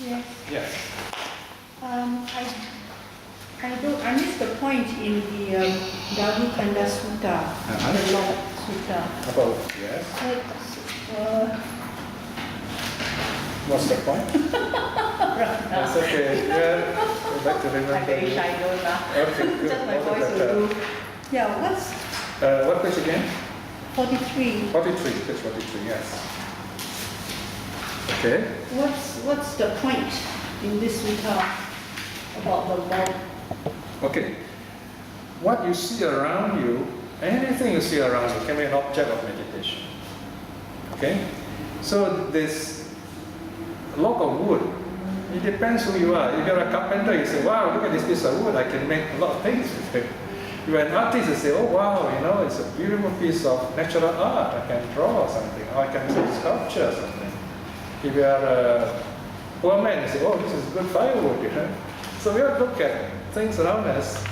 Yes. Yes. I missed the point in the Davu Kanda Sutta, the Lord Sutta. About, yes. What's the point? That's okay. Yeah, we'd like to remember. I'm very shy, don't I? Okay, good. Just my All the voice better. will do. Yeah, what's What page again? 43? 43, page 43, yes. Okay. What's the point in this sutta about the Lord? Okay. What you see around you, anything you see around you can be an object of meditation. Okay? So this log of wood, it depends who you are. If you're a carpenter, you say, wow, look at this piece of wood, I can make a lot of things with it. If you're an artist, you say, oh wow, you know, it's a beautiful piece of natural art, I can draw something, or I can make sculpture or something. If you are a poor man, you say, oh, this is good firewood, you know. So we have to look at things around us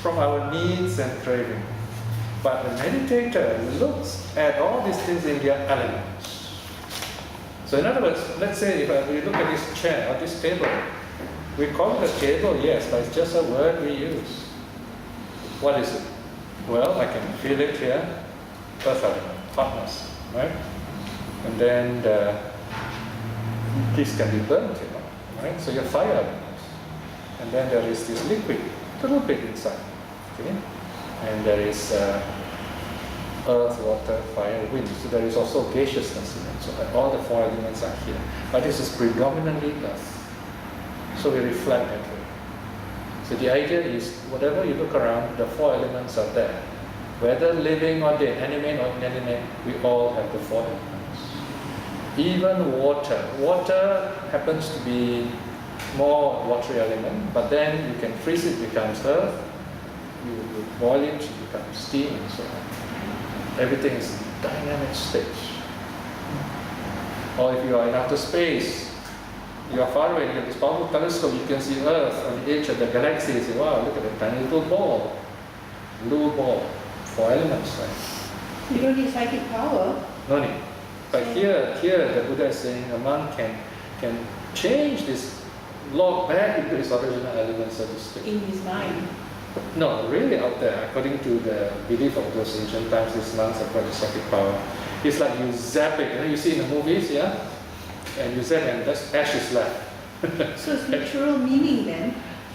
from our needs and craving. But the meditator looks at all these things in their elements. So in other words, let's say if we look at this chair or this table, we call it a table, yes, but it's just a word we use. What is it? Well, I can feel it here, earth element, hotness, right? And then this can be burnt, you know, right? So your fire element. And then there is this liquid, a little bit inside, okay? And there is earth, water, fire, wind. So there is also gaseousness in it. So all the four elements are here. But this is predominantly earth. So we reflect that way. So the idea is, whatever you look around, the four elements are there. Whether living or dead, animate or inanimate, we all have the four elements. Even water. Water happens to be more watery element, but then you can freeze it, it becomes earth. You boil it, it becomes steam, and so on. Everything is in dynamic state. Or if you are in outer space, you are far away, you have this powerful telescope, you can see Earth on the edge of the galaxy. You say, wow, look at that tiny little ball. Blue ball. Four elements, right? You don't need psychic power. No need. But here the Buddha is saying a monk can change this log back into its original elements, so to speak. In his mind. No, really out there, according to the belief of those ancient times, these monks have got the psychic power. It's like you zap it, you know, you see in the movies, yeah? And you zap and that's ashes left. So it's literal meaning then?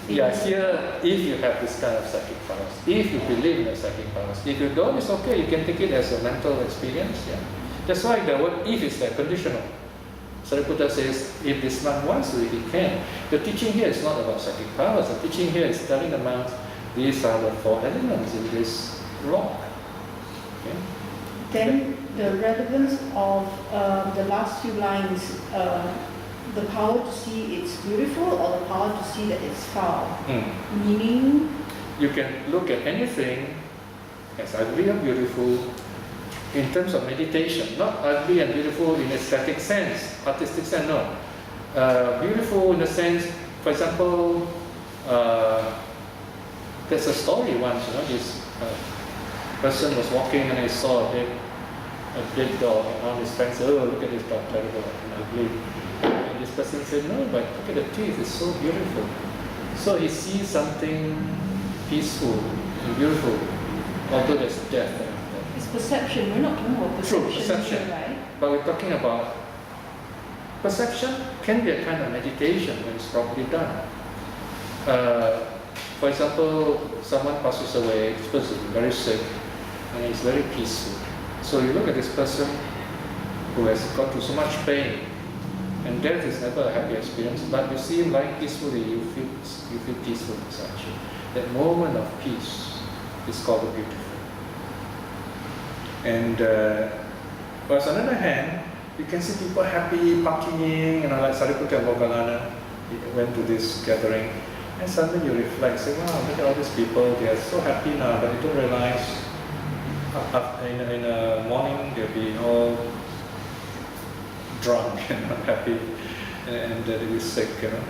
Yeah, here, if you have this kind of psychic powers, if you believe in the psychic powers, if you don't, it's okay, you can take it as a mental experience, yeah? That's why the word if is there, conditional. Sariputta says, if this monk wants to, he can. The teaching here is not about psychic powers, the teaching here is telling the monks, these are the four elements in this rock. Okay? Then the relevance of the last few lines, the power to see it's beautiful or the power to see that it's foul. Meaning? You can look at anything as ugly or beautiful in terms of meditation, not ugly and beautiful in aesthetic sense, artistic sense, no. Beautiful in the sense, for example, there's a story once, you know, this person was walking and he saw a dead dog, and all his friends said, oh, look at this dog, terrible and ugly. And this person said, no, but look at the teeth, it's so beautiful. So he sees something peaceful and beautiful, although there's death there. It's perception, we're not talking about perception. True, perception. Here, right? But we're talking about perception can be a kind of meditation when it's properly done. For example, someone passes away, this person is very sick, and he's very peaceful. So you look at this person who has gone through so much pain, and death is never a happy experience, but you see him lying peacefully, you feel peaceful inside you. That moment of peace is called the beautiful. And whereas on the other hand, you can see people happy, partying, you know, like Sariputta and Moggallana, he went to this gathering, and suddenly you reflect, say, wow, look at all these people, they are so happy now, but they don't realize in the morning they'll be all drunk and unhappy, and they'll be sick, you know.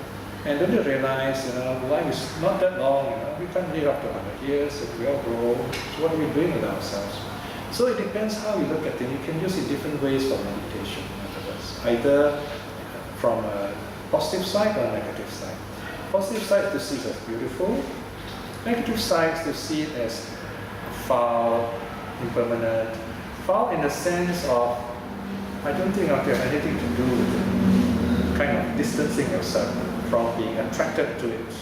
And then they realize, you know, life is not that long, you know, we can't live up to 100 years, if we all grow, so what are we doing with ourselves? So it depends how you look at it. You can use it different ways for meditation. Either from a Positive side or negative side? Positive side to see it as beautiful. Negative side to see it as foul, impermanent. Foul in the sense of, I don't think it has anything to do with it. Kind of distancing yourself from being attracted to it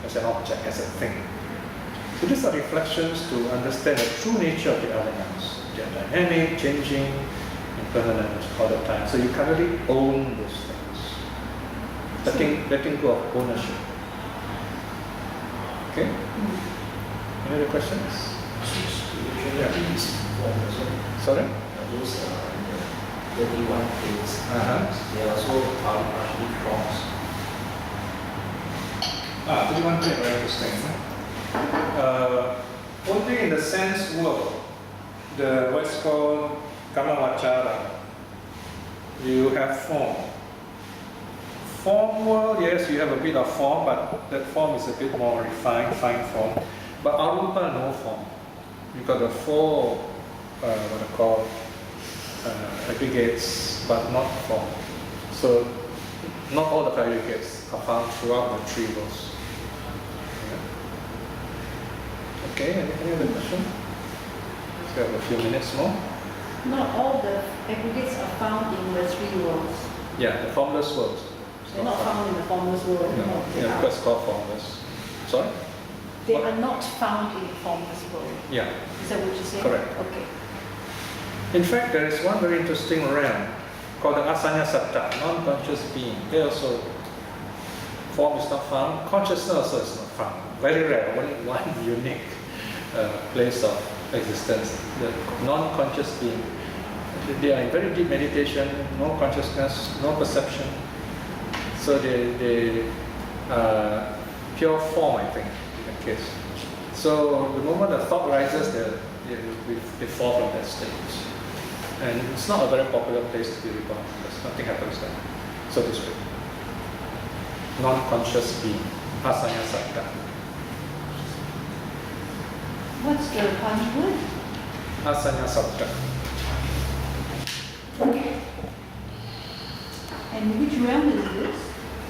as an object, as a thing. So these are reflections to understand the true nature of the elements. They are dynamic, changing, impermanent all the time. So you can't really own those things. Letting go of ownership. Okay? Any other questions? Yeah. Sorry? Those 31 things, they are also partially forms. 31 things, very interesting. Only in the sense world, the what's called Kamavachara, you have form. Form world, yes, you have a bit of form, but that form is a bit more refined, fine form. But Arupa, no form. You've got the four, what I call, aggregates, but not form. So, not all the aggregates are found throughout the three worlds. Yeah. Okay, any other question? We have a few minutes more. Not all the aggregates are found in the three worlds. Yeah, the formless world. They're not found in the formless world. No, No, they yeah, are. because it's called formless. Sorry? They What? are not found in the formless world. Yeah. Is that what you're saying? Correct. Okay. In fact, there is one very interesting realm called the Asanya Satta, non-conscious being. There also, form is not found, consciousness also is not found. Very rare, only one unique place of existence, the non-conscious being. They are in very deep meditation, no consciousness, no perception. So they pure form, I think, in that case. So the moment the thought rises, they fall from that state. And it's not a very popular place to be reborn because nothing happens there, so to speak. Non-conscious being, Asanya Satta. What's the Pali word? Asanya Satta. And which realm is this?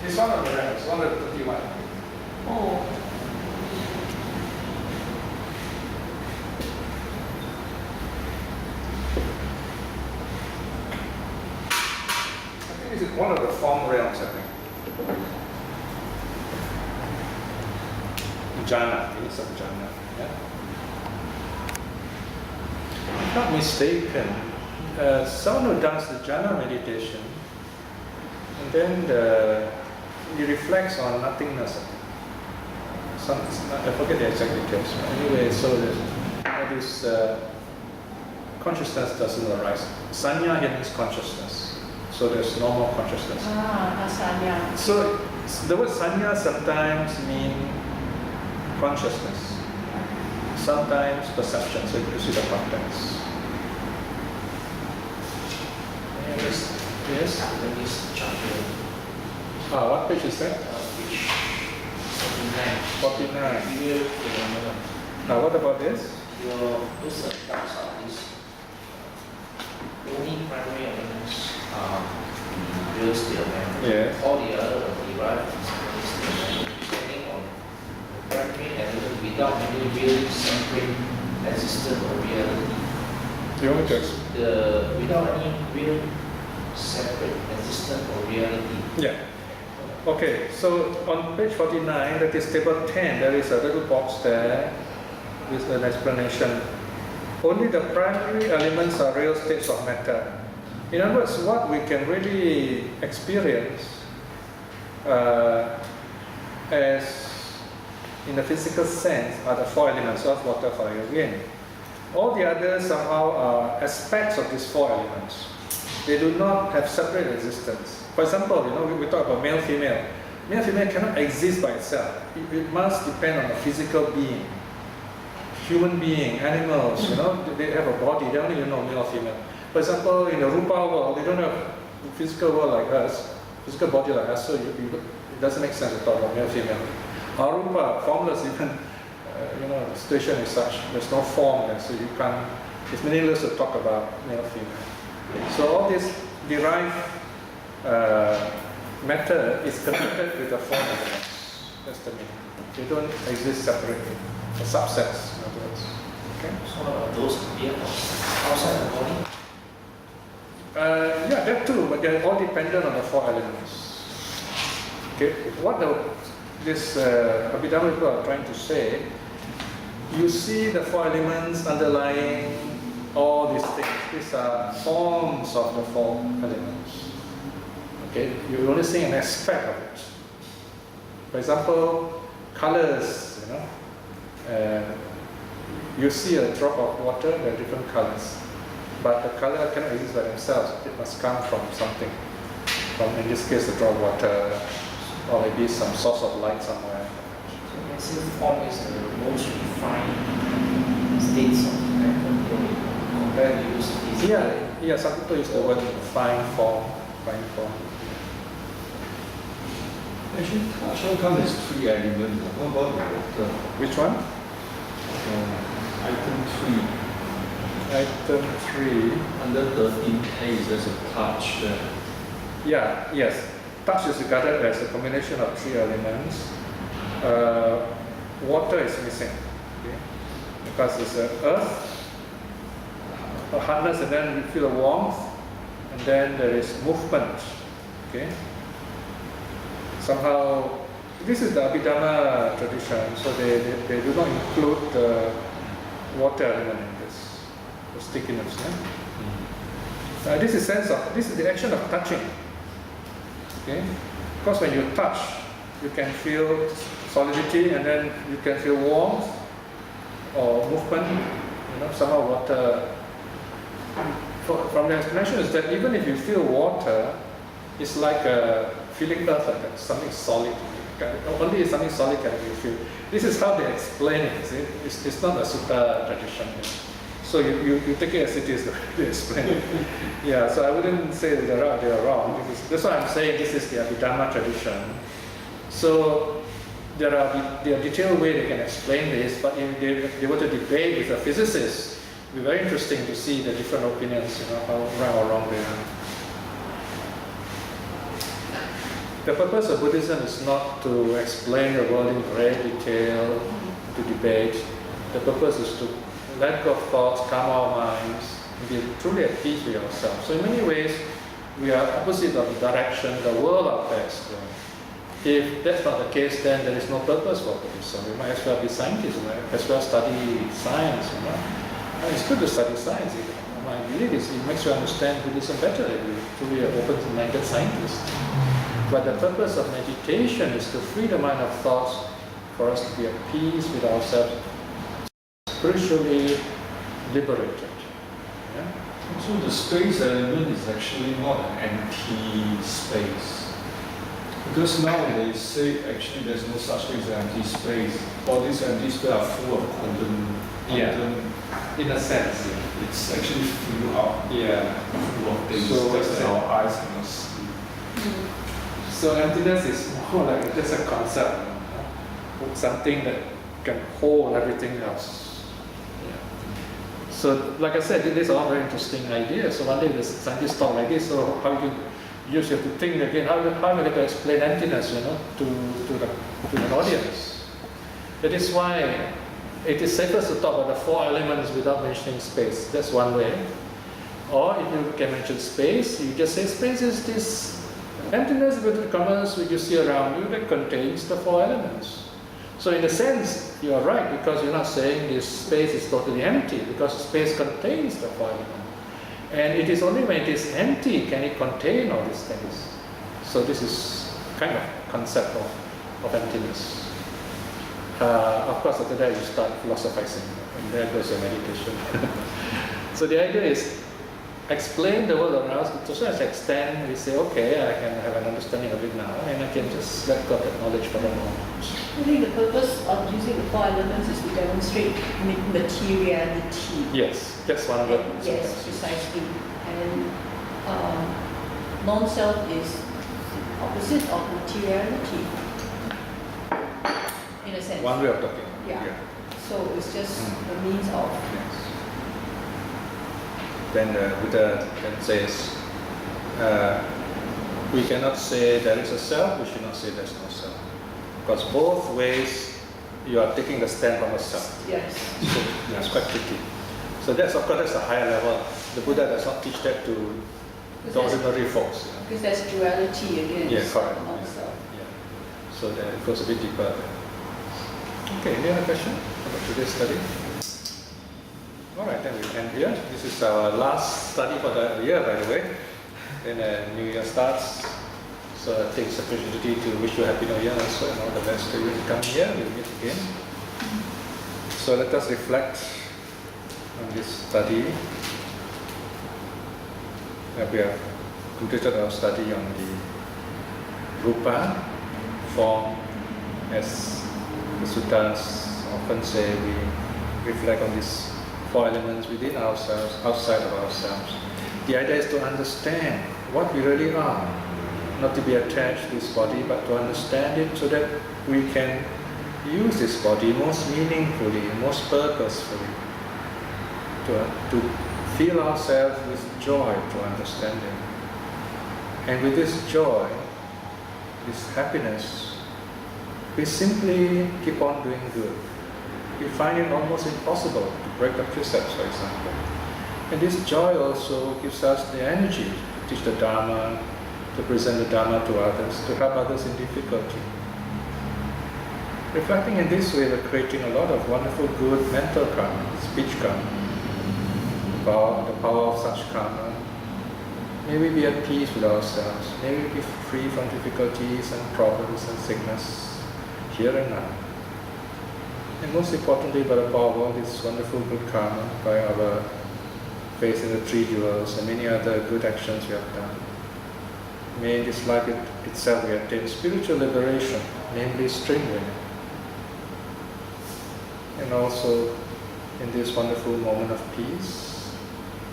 It's one of the realms, one of the 31. Oh, I think this is one of the form realms, I think. Jhana, it's of jhana. Yeah? If not mistaken, someone who does the jhana meditation, and then he reflects on nothingness. I forget the exact details. Anyway, so this consciousness doesn't arise. Sanya here means consciousness. So there's no more consciousness. Asanya. So the word sanya sometimes mean consciousness, sometimes perception. So you see the context. Yes? Japanese chapter, What page is that? which 49. real phenomenon. What about this? Those doubts are these only primary elements are the real state of memory. Yes. All the other are derived from secondary state of memory, depending on the primary element without any real separate existence or reality. You want me to explain? Without any real separate existence or reality. Yeah. Okay, so on page 49, that is table 10, there is a little box there with an explanation. Only the primary elements are real states of matter. In other words, what we can really experience as in the physical sense are the four elements: earth, water, fire, wind. All the others somehow are aspects of these four elements. They do not have separate existence. For example, we talk about male, female. Male, female cannot exist by itself. It must depend on a physical being. Human being, animals, they have a body. They only male, female. For example, in the Rupa world, they don't have a physical world like us, physical body like us. So it doesn't make sense to talk about male, female. Arupa, formless, even. The situation is such. There's no form there, so you can't. It's meaningless to talk about male, female. So all this derive matter is connected with the four elements. That's the meaning. They don't exist separately. The subsets, in other words. Okay? So those appear outside the body. Yeah, that too, but they're all dependent on the four elements. Okay, what this Abhidhamma people are trying to say, you see the four elements underlying all these things. These are forms of the four elements. Okay, you're only seeing an aspect of it. For example, colors, you see a drop of water, there are different colors. But the color cannot exist by themselves. It must come from something. From, in this case, the drop of water, or maybe some source of light somewhere. So you can see form is the most refined states of compared to use these. Yeah, some people use the word fine form. Actually, touch comes as three elements. What about the water? Which one? Item 3. Item 3. Under 13A, there's a touch there. Yes. Touch is regarded as a combination of three elements. Water is missing, okay? Because it's earth, a hardness, and then we feel a warmth, and then there is movement. Okay. Somehow, this is the Abhidhamma tradition, so they do not include the water element in this, the stickiness. Yeah? This is the action of touching. Okay, because when you touch, you can feel solidity, and then you can feel warmth or movement. Somehow water. From the explanation is that even if you feel water, it's like feeling earth, like that, something solid. Only something solid can you feel. This is how they explain it. See? It's not a sutta tradition. So you take it as it is to explain it. Yeah, so I wouldn't say that they are wrong. That's why I'm saying this is the Abhidhamma tradition. So there are detailed ways they can explain this, but if they were to debate with a physicist, it would be very interesting to see the different opinions, how right or wrong they are. The purpose of Buddhism is not to explain the world in great detail, to debate. The purpose is to let go of thoughts, calm our minds, and be truly at peace with ourselves. So in many ways, we are opposite of the direction the world out there is going. If that's not the case, then there is no purpose for Buddhism. We might as well be scientists, we might as well study science. It's good to study science. My belief is it makes you understand Buddhism better if you truly are open-minded scientist. But the purpose of meditation is to free the mind of thoughts for us to be at peace with ourselves, spiritually liberated. Yeah? So the space element is actually not an empty space. Because now they say actually there's no such thing as empty space. All these empty spaces are full of quantum. In a sense. It's actually filled up. Full of things that our eyes cannot see. So emptiness is more like just a concept, something that can hold everything else. So, like I said, these are all very interesting ideas. So one day the scientists talk like this. So how you have to think again. How are we going to explain emptiness, to the audience? That is why it is safest to talk about the four elements without mentioning space. That's one way. Or if you can mention space, you just say space is this emptiness with the commerce which you see around you that contains the four elements. So in a sense, you are right, because you're not saying this space is totally empty, because space contains the four elements. And it is only when it is empty can it contain all these things. So this is kind of concept of emptiness. Of course, after that you start philosophizing, and there goes your meditation. So the idea is explain the world around us to such an extent we say, okay, I can have an understanding of it now, and I can just let go of that knowledge for the moment. I think the purpose of using the four elements is to demonstrate materiality. Yes, that's one of the Yes, precisely. And non-self is the opposite of materiality, in a sense. one way of talking. Yeah. So it's just the means of. Yes. Then the Buddha then says, We cannot say there is a self, we should not say there's no self. Because both ways you are taking the stand from a self. Yes. So that's quite tricky. So that's, of course, that's a higher level. The Buddha does not teach that to the ordinary folks. Because there's duality again. Yeah, correct. Also. Yeah. So then it goes a bit deeper there. Okay, any other question about today's study? All right, then we end here. This is our last study for the year, by the way. Then New Year starts. So I take this opportunity to wish you a Happy New Year also, and all the best to you in the coming year. We'll meet again. So let us reflect on this study. We have completed our study on the Rupa form. As the suttas often say, we reflect on these 4 elements within ourselves, outside of ourselves. The idea is to understand what we really are, not to be attached to this body, but to understand it so that we can use this body most meaningfully, most purposefully, to fill ourselves with joy to understanding. And with this joy, this happiness, we simply keep on doing good. We find it almost impossible to break the precepts, for example. And this joy also gives us the energy to teach the Dharma, to present the Dharma to others, to help others in difficulty. Reflecting in this way, we're creating a lot of wonderful good mental karma, speech karma, the power of such karma. May we be at peace with ourselves. May we be free from difficulties and problems and sickness here and now. And most importantly, by the power of all this wonderful good karma, by our faith in the 3 jewels and many other good actions we have done, may in this life itself we attain spiritual liberation, namely string winning. And also, in this wonderful moment of peace,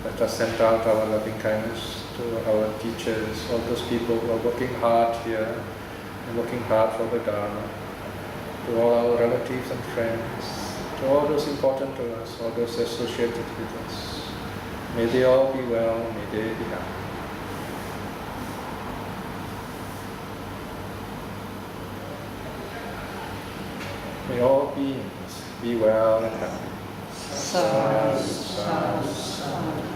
let us send out our loving kindness to our teachers, all those people who are working hard here and working hard for the Dharma, to all our relatives and friends, to all those important to us, all those associated with us. May they all be well, may they be happy. May all beings be well and happy. Sadhu, sadhu, sadhu.